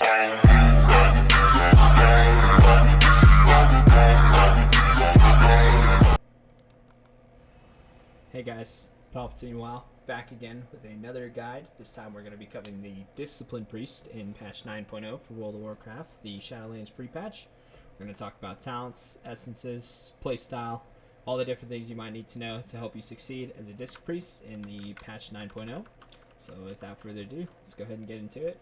Hey guys, Palpatine WoW back again with another guide. This time we're going to be covering the Discipline Priest in patch 9.0 for World of Warcraft, the Shadowlands pre-patch. We're going to talk about talents, essences, playstyle, all the different things you might need to know to help you succeed as a Disc Priest in the patch 9.0. So without further ado, let's go ahead and get into it.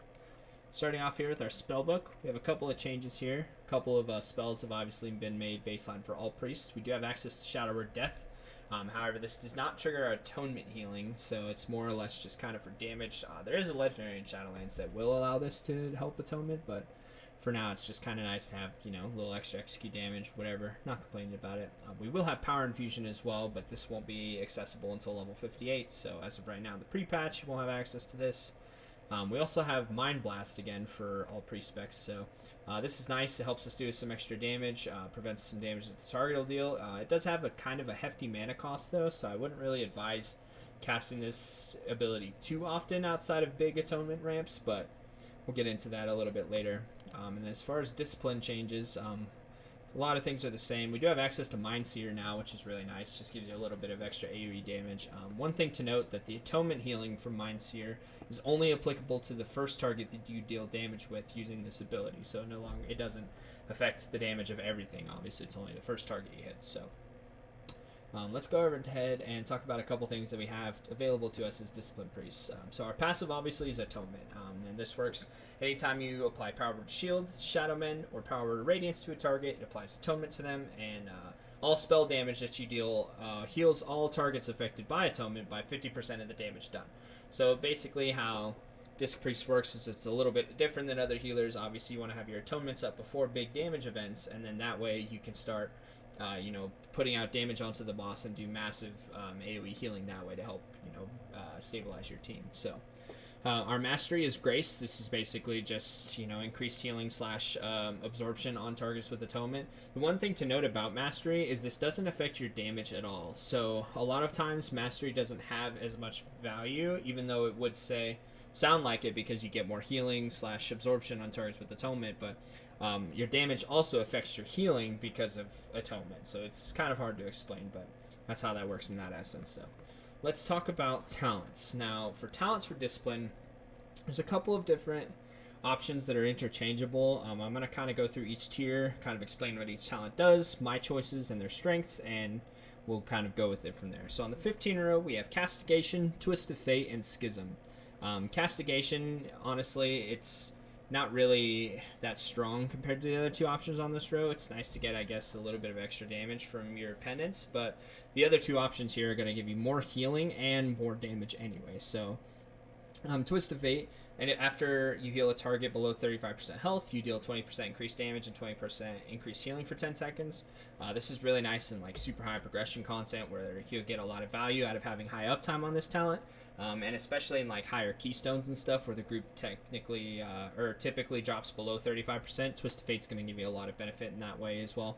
Starting off here with our spellbook, we have a couple of changes here. A couple of spells have obviously been made baseline for all priests. We do have access to Shadow Word Death. However, this does not trigger our Atonement healing, so it's more or less just kind of for damage. There is a legendary in Shadowlands that will allow this to help Atonement, but for now it's just kind of nice to have, you know, a little extra execute damage, whatever. Not complaining about it. We will have Power Infusion as well, but this won't be accessible until level 58, so as of right now in the pre-patch, you won't have access to this. We also have Mind Blast again for all pre-specs, so this is nice. It helps us do some extra damage, prevents some damage that the target will deal. It does have a kind of a hefty mana cost though, so I wouldn't really advise casting this ability too often outside of big Atonement ramps, but we'll get into that a little bit later. And as far as discipline changes, a lot of things are the same. We do have access to Mindseer now, which is really nice. Just gives you a little bit of extra AoE damage. One thing to note that the Atonement healing from Mindseer is only applicable to the first target that you deal damage with using this ability. So no longer, it doesn't affect the damage of everything. Obviously, it's only the first target you hit. So let's go ahead and talk about a couple things that we have available to us as Discipline Priests. So our passive obviously is Atonement, and this works anytime you apply Power Word Shield, Shadowmen, or Power Word Radiance to a target. It applies Atonement to them, and all spell damage that you deal heals all targets affected by Atonement by 50% of the damage done. So basically how Disc Priest works is it's a little bit different than other healers. Obviously you want to have your Atonements up before big damage events, and then that way you can start putting out damage onto the boss and do massive AoE healing that way to help, stabilize your team. So our mastery is Grace. This is basically just, increased healing / absorption on targets with Atonement. The one thing to note about mastery is this doesn't affect your damage at all. So a lot of times mastery doesn't have as much value, even though it would sound like it because you get more healing / absorption on targets with Atonement, but your damage also affects your healing because of Atonement. So it's kind of hard to explain, but that's how that works in that essence. So let's talk about talents. Now, for talents for Discipline, there's a couple of different options that are interchangeable. I'm going to kind of go through each tier, kind of explain what each talent does, my choices and their strengths, and we'll kind of go with it from there. So on the 15 row, we have Castigation, Twist of Fate, and Schism. Castigation, honestly, it's not really that strong compared to the other two options on this row. It's nice to get, I guess, a little bit of extra damage from your pendants, but the other two options here are going to give you more healing and more damage anyway. So Twist of Fate, and after you heal a target below 35% health, you deal 20% increased damage and 20% increased healing for 10 seconds. This is really nice in like super high progression content where you'll get a lot of value out of having high uptime on this talent. And especially in like higher keystones and stuff where the group typically drops below 35%, Twist of Fate's going to give you a lot of benefit in that way as well.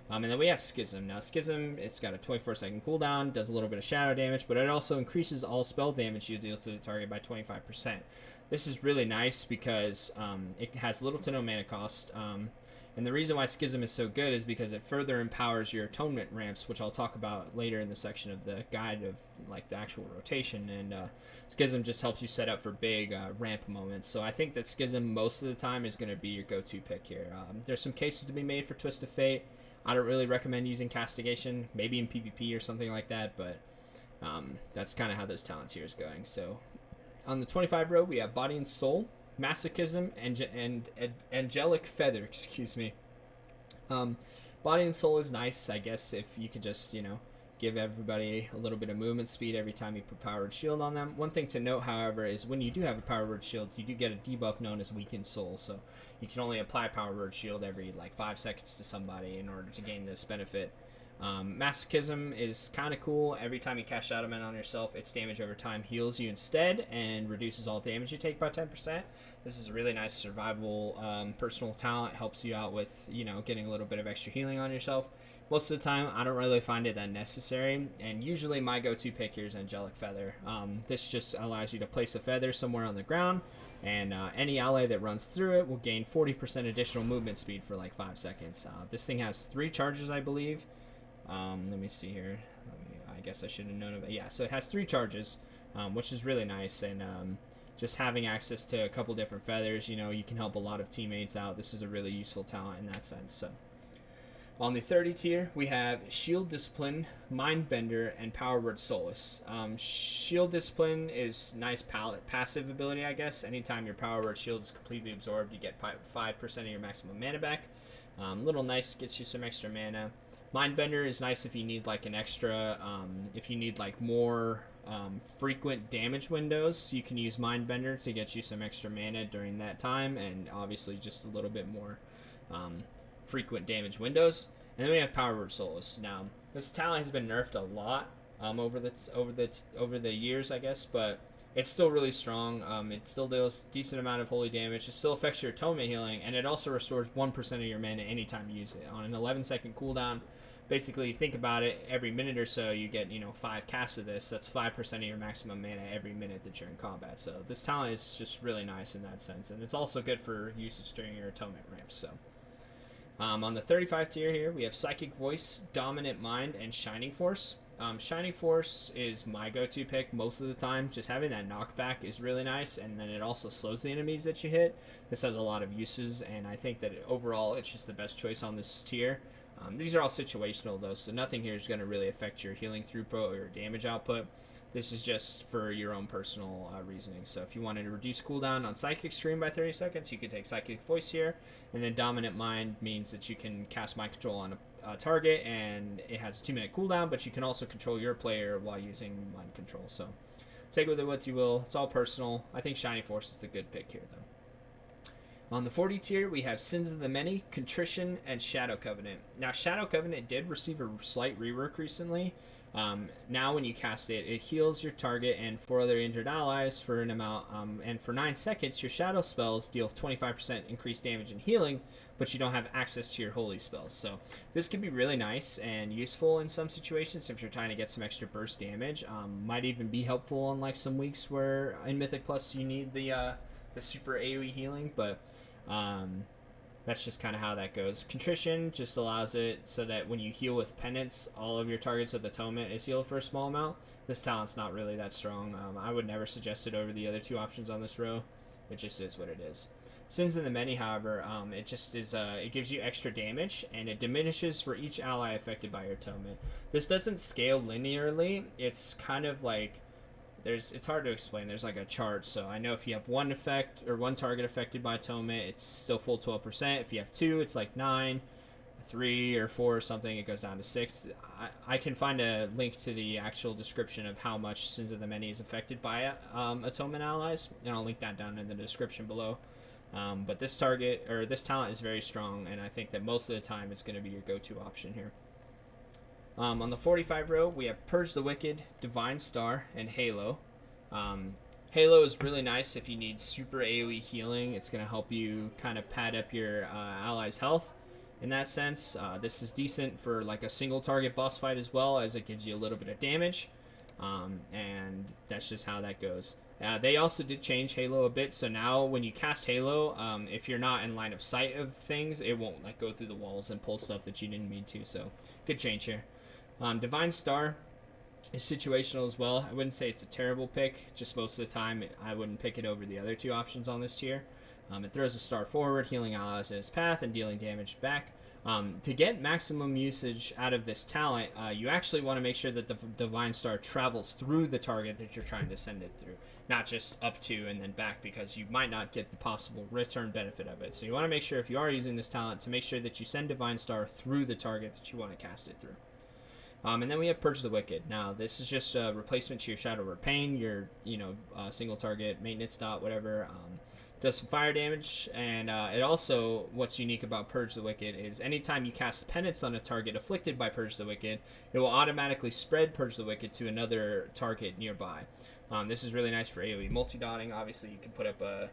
And then we have Schism. Now Schism, it's got a 24-second cooldown, does a little bit of shadow damage, but it also increases all spell damage you deal to the target by 25%. This is really nice because it has little to no mana cost. And the reason why Schism is so good is because it further empowers your Atonement ramps, which I'll talk about later in the section of the guide of like the actual rotation. And Schism just helps you set up for big ramp moments. So I think that Schism most of the time is going to be your go-to pick here. There's some cases to be made for Twist of Fate. I don't really recommend using Castigation, maybe in PvP or something like that, but that's kind of how this talent tier is going. So on the 25 row, we have Body and Soul, Masochism, and Angelic Feather, excuse me. Body and Soul is nice, I guess, if you could just, give everybody a little bit of movement speed every time you put Power Word Shield on them. One thing to note, however, is when you do have a Power Word Shield, you do get a debuff known as Weakened Soul, so you can only apply Power Word Shield every, 5 seconds to somebody in order to gain this benefit. Masochism is kind of cool. Every time you cast Atonement on yourself, its damage over time heals you instead and reduces all damage you take by 10%. This is a really nice survival personal talent. Helps you out with, getting a little bit of extra healing on yourself. Most of the time, I don't really find it that necessary, and usually my go-to pick here is Angelic Feather. This just allows you to place a feather somewhere on the ground, And any ally that runs through it will gain 40% additional movement speed for like 5 seconds. This thing has 3 charges, I believe. Let me see here. I guess I should have known about it. Yeah, so it has 3 charges, which is really nice. And just having access to a couple different feathers, you know, you can help a lot of teammates out. This is a really useful talent in that sense. So on the 30 tier, we have Shield Discipline, Mindbender, and Power Word Solace. Shield Discipline is nice passive ability, I guess. Anytime your Power Word Shield is completely absorbed, you get 5% of your maximum mana back. Little nice, gets you some extra mana. Mindbender is nice if you need like an extra, if you need like more frequent damage windows. You can use Mindbender to get you some extra mana during that time, and obviously just a little bit more frequent damage windows. And then we have Power Word Solace. Now this talent has been nerfed a lot over the years, I guess, but it's still really strong. It still deals decent amount of holy damage. It still affects your atonement healing, and it also restores 1% of your mana anytime you use it on an 11-second cooldown. Basically, think about it, every minute or so you get, 5 casts of this. That's 5% of your maximum mana every minute that you're in combat. So this talent is just really nice in that sense, and it's also good for usage during your atonement ramps. So on the 35 tier here, we have Psychic Voice, Dominant Mind, and Shining Force. Shining Force is my go-to pick most of the time. Just having that knockback is really nice, and then it also slows the enemies that you hit. This has a lot of uses, and I think that overall it's just the best choice on this tier. These are all situational though, so nothing here is going to really affect your healing throughput or your damage output. This is just for your own personal reasoning. So if you wanted to reduce cooldown on Psychic Stream by 30 seconds, you could take Psychic Voice here. And then Dominant Mind means that you can cast Mind Control on a target, and it has a 2-minute cooldown, but you can also control your player while using Mind Control. So take with it what you will. It's all personal. I think Shining Force is the good pick here, though. On the 40 tier, we have Sins of the Many, Contrition, and Shadow Covenant. Now, Shadow Covenant did receive a slight rework recently. Now when you cast it, it heals your target and 4 other injured allies for an amount, and for 9 seconds, your shadow spells deal 25% increased damage and healing, but you don't have access to your holy spells. So this can be really nice and useful in some situations if you're trying to get some extra burst damage. Might even be helpful on like some weeks where in Mythic Plus you need the super AoE healing, but that's just kind of how that goes. Contrition just allows it so that when you heal with Penance, all of your targets with Atonement is healed for a small amount. This talent's not really that strong. I would never suggest it over the other 2 options on this row. It just is what it is. Sins of the Many, however, it just is. It gives you extra damage, and it diminishes for each ally affected by your Atonement. This doesn't scale linearly. It's kind of like it's hard to explain. There's like a chart, so I know if you have one effect or one target affected by Atonement, it's still full 12%. If you have 2, it's like 9, 3 or 4 or something, it goes down to 6. I can find a link to the actual description of how much Sins of the Many is affected by Atonement allies, and I'll link that down in the description below. But this talent is very strong, and I think that most of the time it's going to be your go-to option here. On the 45 row, we have Purge the Wicked, Divine Star, and Halo. Halo is really nice if you need super AoE healing. It's going to help you kind of pad up your allies' health in that sense. This is decent for like a single target boss fight as well, as it gives you a little bit of damage. And that's just how that goes. They also did change Halo a bit, so now when you cast Halo, if you're not in line of sight of things, it won't like go through the walls and pull stuff that you didn't mean to. So good change here. Divine Star is situational as well. I wouldn't say it's a terrible pick. Just most of the time, I wouldn't pick it over the other 2 options on this tier. It throws a star forward, healing allies in its path and dealing damage back. To get maximum usage out of this talent, you actually want to make sure that the Divine Star travels through the target that you're trying to send it through, not just up to and then back, because you might not get the possible return benefit of it. So you want to make sure if you are using this talent to make sure that you send Divine Star through the target that you want to cast it through. And then we have Purge the Wicked. Now, this is just a replacement to your Shadow Word Pain, your single target maintenance dot, whatever. Does some fire damage, and it also, what's unique about Purge the Wicked is anytime you cast Penance on a target afflicted by Purge the Wicked, it will automatically spread Purge the Wicked to another target nearby. This is really nice for AoE multi-dotting. Obviously, you can put up a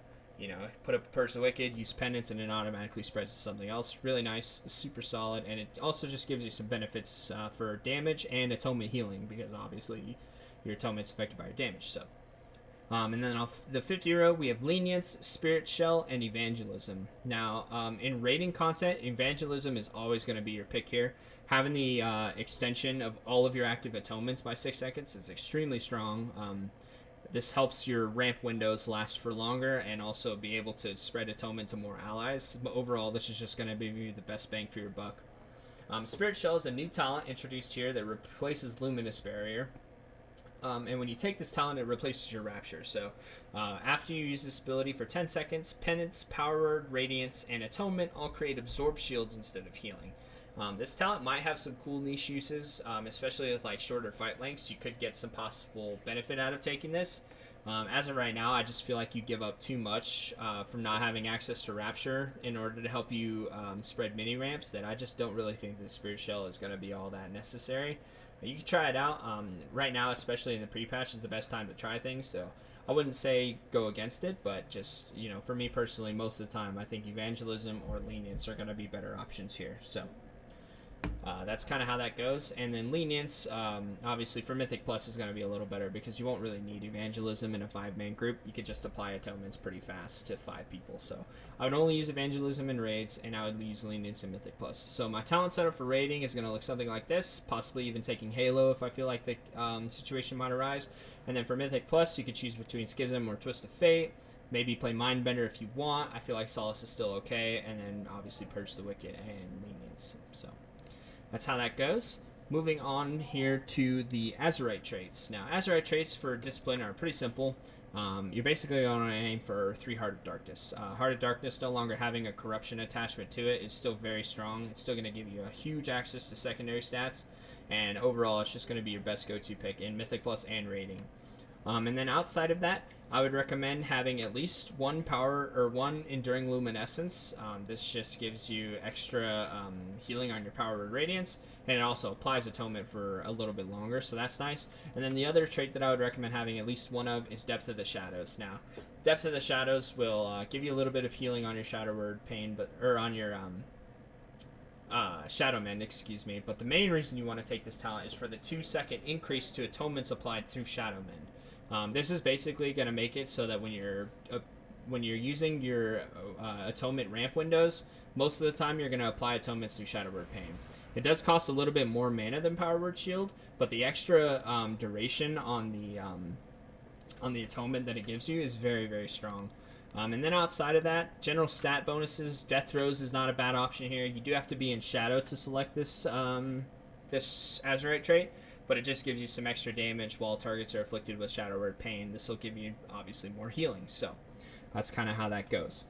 Purge the Wicked, use Penance, and it automatically spreads to something else. Really nice, super solid, and it also just gives you some benefits for damage and Atonement healing, because obviously your Atonement's affected by your damage. So And then off the 50 row, we have Lenience, Spirit Shell, and Evangelism. Now, in rating content, Evangelism is always going to be your pick here. Having the extension of all of your active atonements by 6 seconds is extremely strong. This helps your ramp windows last for longer and also be able to spread atonement to more allies. But overall, this is just going to give you the best bang for your buck. Spirit Shell is a new talent introduced here that replaces Luminous Barrier. And when you take this talent, it replaces your Rapture. So after you use this ability for 10 seconds, Penance, Power Word, Radiance, and Atonement all create Absorb Shields instead of healing. This talent might have some cool niche uses, especially with like shorter fight lengths. You could get some possible benefit out of taking this. As of right now, I just feel like you give up too much from not having access to Rapture in order to help you spread mini ramps, that I just don't really think the Spirit Shell is going to be all that necessary. You can try it out. Right now, especially in the pre-patch, is the best time to try things, so I wouldn't say go against it, but just, for me personally, most of the time, I think Evangelism or Lenience are going to be better options here, so that's kind of how that goes. And then Lenience, obviously for Mythic Plus is going to be a little better because you won't really need Evangelism in a 5-man group. You could just apply Atonements pretty fast to 5 people. So I would only use Evangelism in raids, and I would use Lenience in Mythic Plus. So my talent setup for raiding is going to look something like this, possibly even taking Halo if I feel like the situation might arise. And then for Mythic Plus, you could choose between Schism or Twist of Fate. Maybe play Mindbender if you want. I feel like Solace is still okay. And then obviously Purge the Wicked and Lenience. So that's how that goes. Moving on here to the Azerite Traits. Now, Azerite Traits for Discipline are pretty simple. You're basically going to aim for 3 Heart of Darkness. Heart of Darkness, no longer having a corruption attachment to it, is still very strong. It's still going to give you a huge access to secondary stats. And overall, it's just going to be your best go-to pick in Mythic Plus and Rating. And then outside of that, I would recommend having at least 1 power or 1 enduring luminescence. This just gives you extra healing on your power and radiance, and it also applies atonement for a little bit longer, so that's nice. And then the other trait that I would recommend having at least 1 of is Depth of the Shadows. Now, Depth of the Shadows will give you a little bit of healing on your Shadow Word Pain, or on your Shadow Mend, excuse me. But the main reason you want to take this talent is for the 2-second increase to atonements applied through Shadow Mend. This is basically going to make it so that when you're using your atonement ramp windows, most of the time you're going to apply atonements through Shadow Word Pain. It does cost a little bit more mana than Power Word Shield, but the extra duration on the atonement that it gives you is very, very strong. And then outside of that, general stat bonuses. Death Throes is not a bad option here. You do have to be in Shadow to select this this Azerite trait, but it just gives you some extra damage while targets are afflicted with Shadow Word Pain. This will give you, obviously, more healing, so that's kind of how that goes.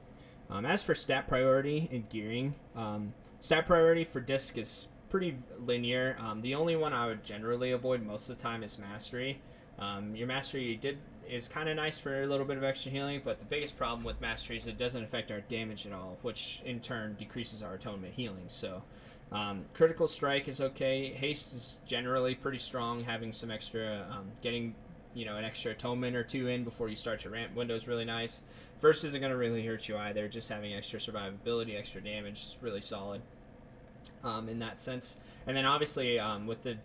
As for stat priority and gearing, stat priority for Disc is pretty linear. The only one I would generally avoid most of the time is Mastery. Your Mastery is kind of nice for a little bit of extra healing, but the biggest problem with Mastery is it doesn't affect our damage at all, which in turn decreases our Atonement healing, so Critical Strike is okay. Haste is generally pretty strong. Having some extra, getting an extra atonement or 2 in before you start your ramp window is really nice. Verse isn't going to really hurt you either. Just having extra survivability, extra damage is really solid in that sense. And then obviously with the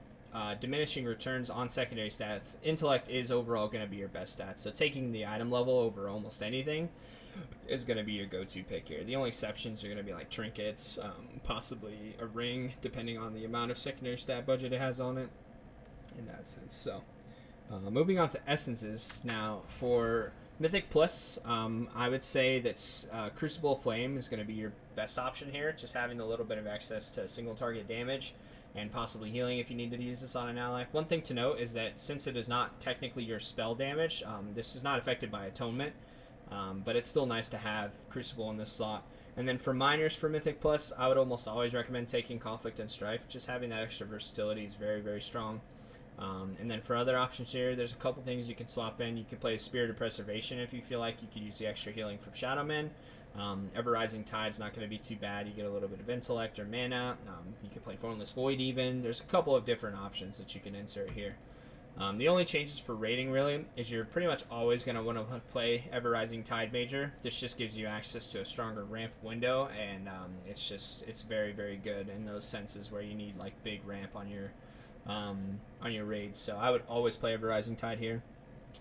diminishing returns on secondary stats, Intellect is overall going to be your best stat. So taking the item level over almost anything is going to be your go-to pick here. The only exceptions are going to be like Trinkets, possibly a ring, depending on the amount of secondary stat budget it has on it, in that sense. So, moving on to Essences. Now, for Mythic Plus, I would say that Crucible Flame is going to be your best option here, just having a little bit of access to single target damage, and possibly healing if you need to use this on an ally. One thing to note is that since it is not technically your spell damage, this is not affected by Atonement, but it's still nice to have Crucible in this slot. And then for minors for Mythic Plus, I would almost always recommend taking Conflict and Strife. Just having that extra versatility is very, very strong. And then for other options here, there's a couple things you can swap in. You can play Spirit of Preservation if you feel like you could use the extra healing from Shadow Men. Ever-Rising Tide's not going to be too bad. You get a little bit of Intellect or Mana. You can play Formless Void even. There's a couple of different options that you can insert here. The only changes for rating really is you're pretty much always going to want to play Ever-Rising Tide Major. This just gives you access to a stronger ramp window, and it's very, very good in those senses where you need like big ramp on your raids. So I would always play Ever-Rising Tide here.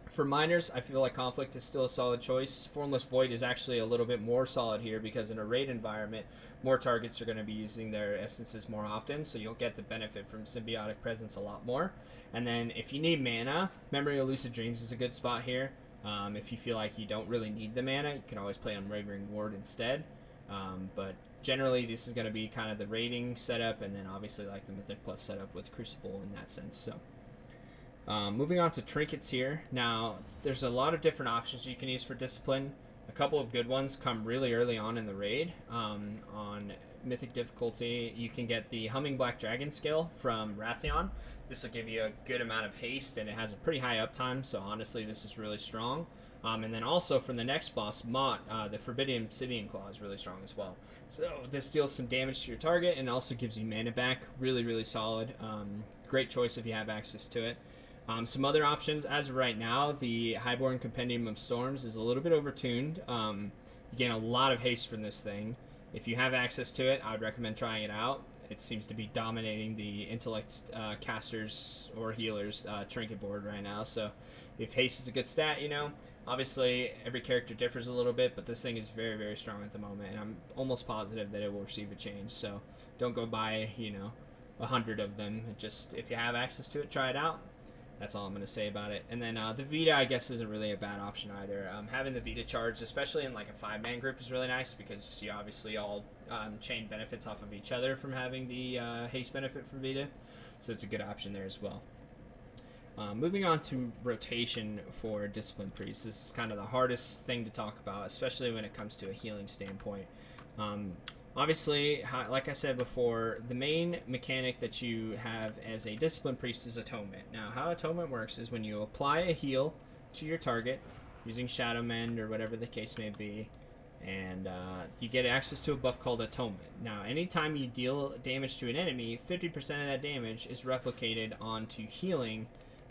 For miners, I feel like Conflict is still a solid choice. Formless Void is actually a little bit more solid here because in a raid environment, more targets are going to be using their essences more often, so you'll get the benefit from Symbiotic Presence a lot more. And then if you need mana, Memory of Lucid Dreams is a good spot here. If you feel like you don't really need the mana, you can always play Unwavering Ward instead. But generally, this is going to be kind of the raiding setup, and then obviously like the Mythic Plus setup with Crucible in that sense. So. Moving on to Trinkets here. Now, there's a lot of different options you can use for Discipline. A couple of good ones come really early on in the raid. On Mythic difficulty, you can get the Humming Black Dragon skill from Wrathion. This will give you a good amount of haste, and it has a pretty high uptime, so honestly, this is really strong. And then also from the next boss, Mott, the Forbidden Obsidian Claw is really strong as well. So this deals some damage to your target and also gives you mana back. Really, really solid. Great choice if you have access to it. Some other options, as of right now, the Highborn Compendium of Storms is a little bit overtuned. You gain a lot of haste from this thing. If you have access to it, I would recommend trying it out. It seems to be dominating the Intellect casters or healers trinket board right now. So if haste is a good stat, you know, obviously every character differs a little bit, but this thing is very, very strong at the moment, and I'm almost positive that it will receive a change. So don't go buy, 100 of them. Just if you have access to it, try it out. That's all I'm going to say about it. And then the Vita, I guess, isn't really a bad option either. Having the Vita charged, especially in like a 5-man group, is really nice because you obviously all chain benefits off of each other from having the haste benefit from Vita. So it's a good option there as well. Moving on to rotation for Discipline Priest. This is kind of the hardest thing to talk about, especially when it comes to a healing standpoint. Obviously, like I said before, the main mechanic that you have as a Discipline Priest is Atonement. Now, how Atonement works is when you apply a heal to your target using Shadow Mend or whatever the case may be, and you get access to a buff called Atonement. Now, anytime you deal damage to an enemy, 50% of that damage is replicated onto healing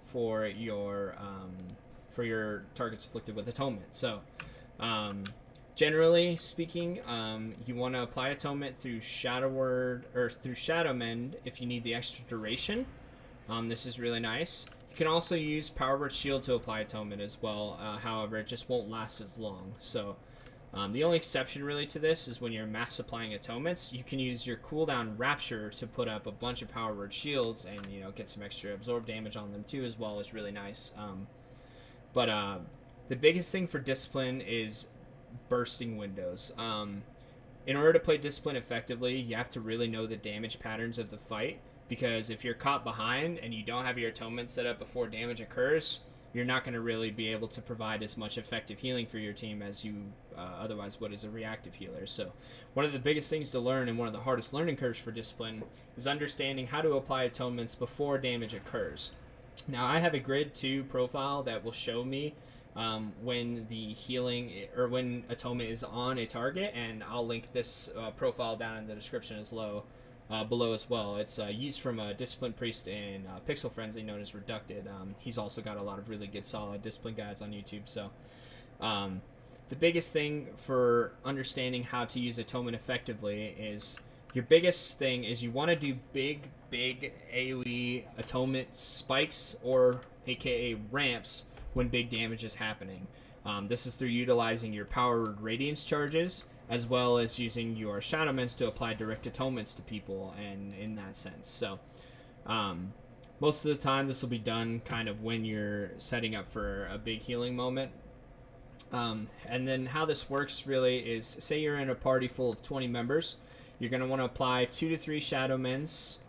for your targets afflicted with Atonement. So, generally speaking, you want to apply Atonement through Shadow Word or through Shadow Mend if you need the extra duration. This is really nice. You can also use Power Word Shield to apply Atonement as well. However, it just won't last as long. So the only exception really to this is when you're mass applying Atonements. You can use your cooldown Rapture to put up a bunch of Power Word Shields and get some extra absorb damage on them too as well. Is really nice. But the biggest thing for Discipline is bursting windows. In order to play Discipline effectively, you have to really know the damage patterns of the fight, because if you're caught behind and you don't have your Atonement set up before damage occurs, you're not going to really be able to provide as much effective healing for your team as you otherwise would as a reactive healer. So one of the biggest things to learn and one of the hardest learning curves for Discipline is understanding how to apply Atonements before damage occurs. Now, I have a Grid2 profile that will show me when the healing or when Atonement is on a target, and I'll link this profile down in the description below as well. It's used from a Discipline Priest in Pixel Frenzy known as Reducted. He's also got a lot of really good solid Discipline guides on YouTube. So the biggest thing for understanding how to use Atonement effectively is your biggest thing is you want to do big AoE Atonement spikes, or aka ramps, when big damage is happening. This is through utilizing your powered Radiance charges, as well as using your Shadow Mends to apply direct Atonements to people, and in that sense. So most of the time this will be done kind of when you're setting up for a big healing moment. And then how this works really is, say you're in a party full of 20 members, you're going to want to apply 2 to 3 Shadow Mends,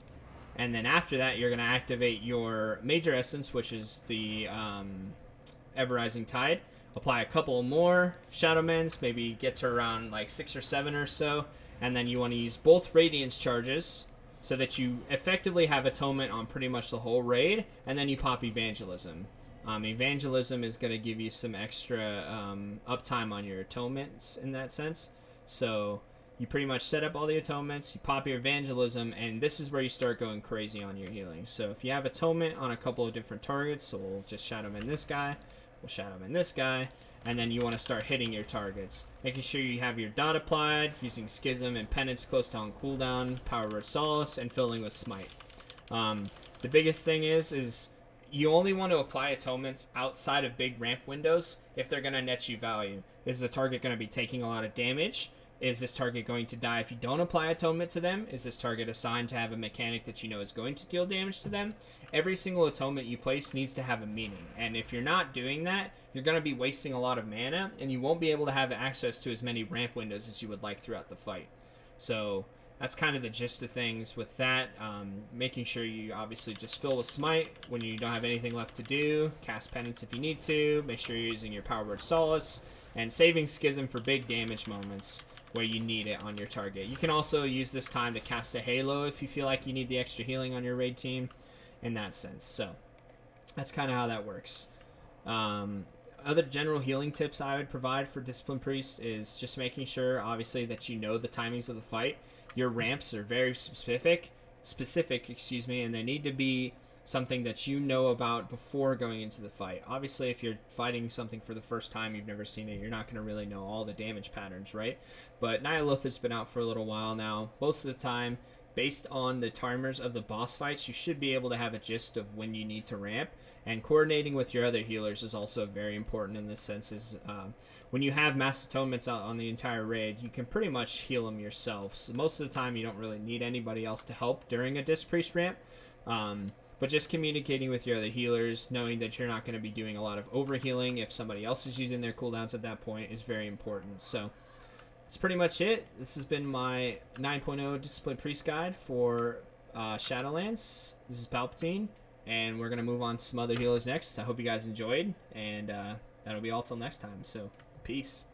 and then after that you're going to activate your Major Essence, which is the Everrising Tide. Apply a couple more Shadow Mends, maybe get to around like 6 or 7 or so, and then you want to use both Radiance charges so that you effectively have Atonement on pretty much the whole raid, and then you pop Evangelism. Evangelism is going to give you some extra uptime on your Atonements in that sense. So you pretty much set up all the Atonements, you pop your Evangelism, and this is where you start going crazy on your healing. So if you have Atonement on a couple of different targets, so we'll just Shadow Mend this guy, we'll Shadow Mend this guy, and then you want to start hitting your targets. Making sure you have your dot applied, using Schism and Penance close to on cooldown, Power Word Solace, and filling with Smite. The biggest thing is you only want to apply atonements outside of big ramp windows if they're going to net you value. Is the target going to be taking a lot of damage? Is this target going to die if you don't apply atonement to them? Is this target assigned to have a mechanic that you know is going to deal damage to them? Every single atonement you place needs to have a meaning. And if you're not doing that, you're going to be wasting a lot of mana, and you won't be able to have access to as many ramp windows as you would like throughout the fight. So that's kind of the gist of things with that. Making sure you obviously just fill with Smite when you don't have anything left to do. Cast Penance if you need to. Make sure you're using your Power Word Solace. And saving Schism for big damage moments where you need it on your target. You can also use this time to cast a Halo if you feel like you need the extra healing on your raid team in that sense. So that's kind of how that works. Other general healing tips I would provide for Discipline Priest is just making sure, obviously, that you know the timings of the fight. Your ramps are very specific, and they need to be something that you know about before going into the fight. Obviously, if you're fighting something for the first time, you've never seen it, you're not going to really know all the damage patterns, right? But Nihilith has been out for a little while now. Most of the time, based on the timers of the boss fights, you should be able to have a gist of when you need to ramp. And coordinating with your other healers is also very important in this sense. When you have mass atonements out on the entire raid, you can pretty much heal them yourself. So most of the time, you don't really need anybody else to help during a Disc Priest ramp. But just communicating with your other healers, knowing that you're not going to be doing a lot of overhealing if somebody else is using their cooldowns at that point is very important. So that's pretty much it. This has been my 9.0 Discipline Priest Guide for Shadowlands. This is Palpatine, and we're going to move on to some other healers next. I hope you guys enjoyed, and that'll be all till next time. So, peace.